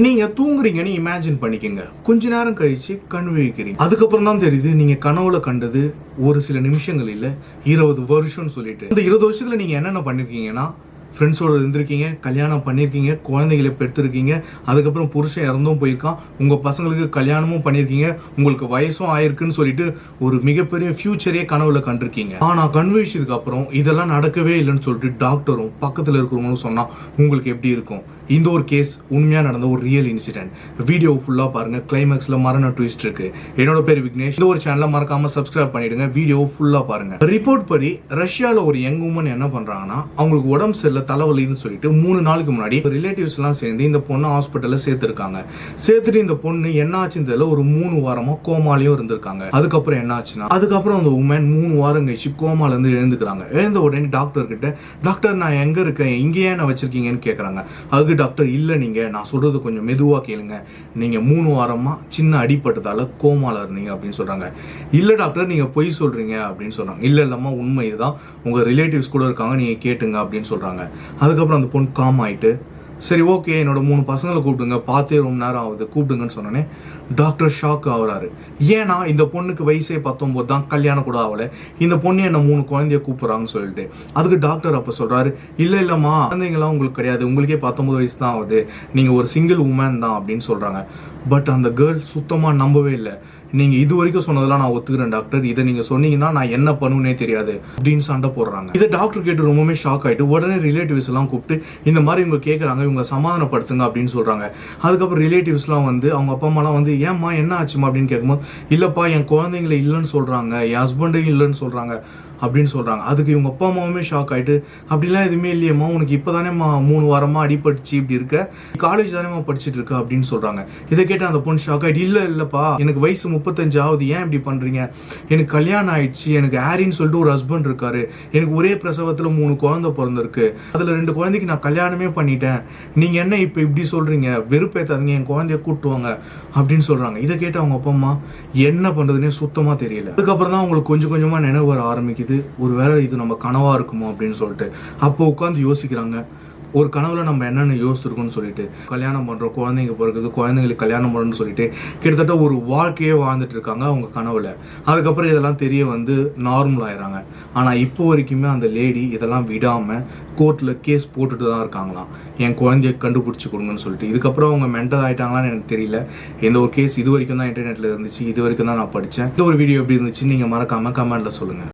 நீங்க தூங்குறீங்கன்னு இமேஜின் பண்ணிக்கங்க. கொஞ்ச நேரம் கழிச்சு கண் விழிக்கிறீங்க. அதுக்கப்புறம் தான் தெரியுது நீங்க கனவுல கண்டது ஒரு சில நிமிஷங்கள் இல்ல 20 வருஷம்னு சொல்லிட்டு. இந்த 20 வருஷத்துல நீங்க என்னென்ன பண்ணிருக்கீங்கன்னா, ஃப்ரெண்ட்ஸோட இருந்திருக்கீங்க, கல்யாணம் பண்ணியிருக்கீங்க, குழந்தைகளை பெற்றிருக்கீங்க, அதுக்கப்புறம் புருஷன் இறந்தும் போயிருக்கான், உங்க பசங்களுக்கு கல்யாணமும் பண்ணியிருக்கீங்க, உங்களுக்கு வயசும் ஆயிருக்குன்னு சொல்லிட்டு ஒரு மிகப்பெரிய ஃபியூச்சரே கனவுல கண்டிருக்கீங்க. ஆனா கண் விழிச்சதுக்கு அப்புறம் இதெல்லாம் நடக்கவே இல்லைன்னு சொல்லிட்டு டாக்டரும் பக்கத்துல இருக்கிறவங்களும் சொன்னா உங்களுக்கு எப்படி இருக்கும்? இந்த ஒரு கேஸ் உண்மையா நடந்த ஒரு ரியல் இன்சிடென்ட். வீடியோ ஃபுல்லா பாருங்க. கிளைமேக்ஸ்ல மரண ட்விஸ்ட் இருக்கு. என்னோட பேர் விக்னேஷ். இந்த ஒரு சேனலை மறக்காம சப்ஸ்கிரைப் பண்ணிடுங்க. வீடியோ ஃபுல்லா பாருங்க. ரிப்போர்ட் படி ரஷ்யால ஒரு யங் உமன் என்ன பண்றாங்கன்னா, அவங்களுக்கு உடம்பு சரியில்லை, தலைவலின்னு சொல்லிட்டு 3 நாளுக்கு முன்னாடி ரிலேட்டிவ்ஸ் எல்லாம் சேர்ந்து இந்த பொண்ணு ஹாஸ்பிட்டல்ல சேர்த்திருக்காங்க. சேர்த்துட்டு இந்த பொண்ணு என்ன ஆச்சுன்னு தெரியல, ஒரு 3 வாரமா கோமாலையும் இருந்திருக்காங்க. அதுக்கப்புறம் என்ன ஆச்சுன்னா, அதுக்கப்புறம் அந்த உமன் 3 வாரம் கழிச்சு கோமால இருந்து எழுந்துக்கிறாங்க. எழுந்த உடனே டாக்டர் கிட்ட, டாக்டர் நான் எங்க இருக்கேன், இங்கேயே என்ன வச்சிருக்கீங்கன்னு கேக்குறாங்க. அதுக்கு டாக்டர், இல்ல நீங்க நான் சொல்றது கொஞ்சம் மெதுவா கேளுங்க, நீங்க 3 வாரமா சின்ன அடிப்பட்டதால கோமால இருந்தீங்க அப்படின்னு சொல்றாங்க. இல்ல டாக்டர் நீங்க பொய் சொல்றீங்க அப்படின்னு சொல்றாங்க. இல்ல இல்லம்மா உண்மை இதுதான், உங்க ரிலேட்டிவ்ஸ் கூட இருக்காங்க, நீங்க கேட்டுங்க அப்படின்னு சொல்றாங்க. அதுக்கப்புறம் அந்த பொண்ணு காம் ஆயிட்டு, சரி ஓகே என்னோட 3 பசங்களை கூப்பிடுங்க, பார்த்தே ரொம்ப நேரம் ஆகுது, கூப்பிடுங்கன்னு சொன்னோன்னே டாக்டர் ஷாக் ஆகுறாரு. ஏன்னா இந்த பொண்ணுக்கு வயசே 19 தான், கல்யாணம் கூட ஆகல, இந்த பொண்ணு என்ன 3 குழந்தைய கூப்பிடுறாங்கன்னு சொல்லிட்டு. அதுக்கு டாக்டர் அப்ப சொல்றாரு, இல்லம்மா குழந்தைங்களாம் உங்களுக்கு கிடையாது, உங்களுக்கே 19 வயசு தான் ஆகுது, நீங்க ஒரு சிங்கிள் உமன் தான் அப்படின்னு சொல்றாங்க. பட் அந்த கேர்ள் சுத்தமா நம்பவே இல்லை. நீங்க இது வரைக்கும் சொன்னதெல்லாம் நான் ஒத்துக்கிறேன் டாக்டர், இதை நீங்க சொன்னீங்கன்னா நான் என்ன பண்ணுவேனே தெரியாது அப்படின்னு சண்டை போடுறாங்க. இதை டாக்டர் கேட்டு ரொம்பவே ஷாக் ஆயிட்டு உடனே ரிலேட்டிவ்ஸ் எல்லாம் கூப்பிட்டு இந்த மாதிரி இவங்க கேட்கறாங்க, இவங்க சமாதானப்படுத்துங்க அப்படின்னு சொல்றாங்க. அதுக்கப்புறம் ரிலேட்டிவ்ஸ் எல்லாம் வந்து அவங்க அப்பா அம்மா எல்லாம் வந்து, ஏம்மா என்ன ஆச்சுமா அப்படின்னு கேட்கும்போது, இல்லப்பா என் குழந்தைங்களை இல்லைன்னு சொல்றாங்க, என் ஹஸ்பண்டையும் இல்லைன்னு சொல்றாங்க அப்படின்னு சொல்றாங்க. அதுக்கு இவங்க அப்பா அம்மாவுமே ஷாக் ஆயிட்டு, அப்படிலாம் எதுவுமே இல்லையம்மா, உனக்கு இப்பதானேம்மா 3 வாரமா அடிபட்டுச்சு, இப்படி இருக்க, காலேஜ் தானேம்மா படிச்சுட்டு இருக்க அப்படின்னு சொல்றாங்க. இதை கேட்டு அந்த பொண்ணு ஷாக் ஆயிட்டு, இல்லப்பா எனக்கு வயசு 35 ஆகுது, ஏன் இப்படி பண்றீங்க, எனக்கு கல்யாணம் ஆயிடுச்சு, எனக்கு ஹாரின்னு சொல்லிட்டு ஒரு ஹஸ்பண்ட் இருக்காரு, எனக்கு ஒரே பிரசவத்துல 3 குழந்தை பிறந்திருக்கு, அதுல 2 குழந்தைக்கு நான் கல்யாணமே பண்ணிட்டேன், நீங்க என்ன இப்ப இப்படி சொல்றீங்க, வெறுப்பேத்தாதீங்க, என் குழந்தைய கூட்டுவாங்க அப்படின்னு சொல்றாங்க. இதை கேட்டு அவங்க அப்பா அம்மா என்ன பண்றதுன்னே சுத்தமா தெரியல. அதுக்கப்புறம் தான் அவங்களுக்கு கொஞ்சம் கொஞ்சமா நினைவு வர ஆரம்பிக்குது, ஒருவேளை இது நம்ம கனவா இருக்குமோ அப்படின்னு சொல்லிட்டு. அப்போ உட்காந்து யோசிக்கிறாங்க, ஒரு கனவுல நம்ம என்னென்ன யோசிச்சிருக்கோம்னு சொல்லிட்டு. கல்யாணம் பண்றோம், குழந்தைங்க பிறகுது, குழந்தைங்களுக்கு கல்யாணம் பண்ணணும்னு சொல்லிட்டு கிட்டத்தட்ட ஒரு வாழ்க்கையே வாழ்ந்துட்டு இருக்காங்க அவங்க கனவுல. அதுக்கப்புறம் இதெல்லாம் தெரிய வந்து நார்மல் ஆயிடுறாங்க. ஆனா இப்போ வரைக்குமே அந்த லேடி இதெல்லாம் விடாம கோர்ட்ல கேஸ் போட்டுட்டு தான் இருக்காங்களாம், என் குழந்தைய கண்டுபிடிச்சு கொடுங்கன்னு சொல்லிட்டு. இதுக்கப்புறம் அவங்க மென்டல் ஆயிட்டாங்களான்னு எனக்கு தெரியல. இந்த ஒரு கேஸ் இது வரைக்கும் தான் இன்டர்நெட்ல இருந்துச்சு, இது வரைக்கும் தான் நான் படித்தேன். இந்த ஒரு வீடியோ எப்படி இருந்துச்சு நீங்க மறக்காம கமெண்ட்ல சொல்லுங்க.